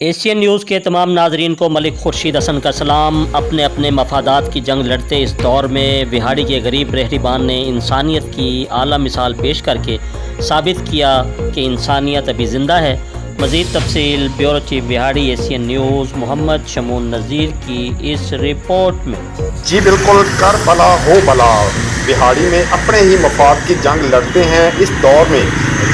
Asian news کے تمام ناظرین کو ملک خورشید حسن کا سلام۔ اپنے اپنے مفادات کی جنگ لڑتے اس دور میں وہاڑی کے غریب رہبان نے انسانیت کی اعلیٰ مثال پیش کر کے ثابت کیا کہ انسانیت ابھی زندہ ہے۔ مزید تفصیل bureau chief Vehari Asian news Muhammad Shamoon Nazir کی اس رپورٹ میں۔ جی بالکل، کر بلا ہو بلا، وہاڑی میں اپنے ہی مفاد کی جنگ لڑتے ہیں اس دور میں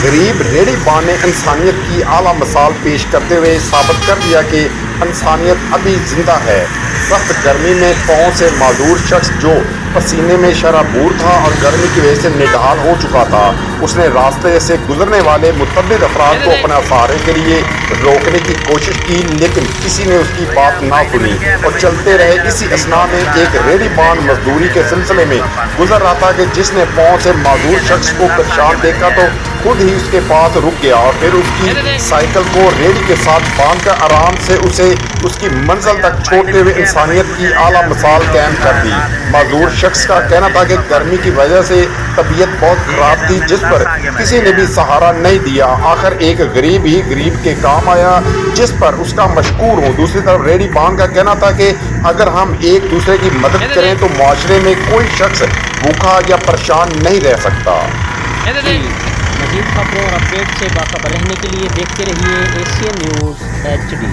غریب ریڑھی بان نے انسانیت کی اعلیٰ مثال پیش کرتے ہوئے ثابت کر دیا کہ انسانیت ابھی زندہ ہے۔ سخت گرمی میں پاؤں سے معذور شخص جو پسینے میں شرابور تھا اور گرمی کی وجہ سے نڈال ہو چکا تھا، اس نے راستے سے گزرنے والے متعدد افراد کو اپنے سہارے کے لیے روکنے کی کوشش کی، لیکن کسی نے اس کی بات نہ سنی اور چلتے رہے۔ اسی اثناء میں ایک ریڑھی بان مزدوری کے سلسلے میں گزر رہا تھا کہ جس نے پاؤں سے معذور شخص کو پریشان دیکھا تو خود ہی اس کے پاس رک گیا اور پھر اس کی سائیکل کو ریڑھی کے ساتھ باندھ کر آرام سے اسے اس کی منزل تک چھوڑتے ہوئے انسانیت کی اعلیٰ مثال قائم کر دی۔ معذور شخص کا کہنا تھا کہ گرمی کی وجہ سے طبیعت بہت خراب تھی، جس پر کسی نے بھی سہارا نہیں دیا۔ آخر ایک غریب ہی غریب کے کام آیا، جس پر اس کا مشکور ہوں۔ دوسری طرف ریڑھی بان کا کہنا تھا کہ اگر ہم ایک دوسرے کی مدد کریں تو معاشرے میں کوئی شخص بھوکا یا پریشان نہیں رہ سکتا۔ مزید خبروں اور اپڈیٹ سے باخبر رہنے کے لیے دیکھتے رہیے ایشین نیوز HD۔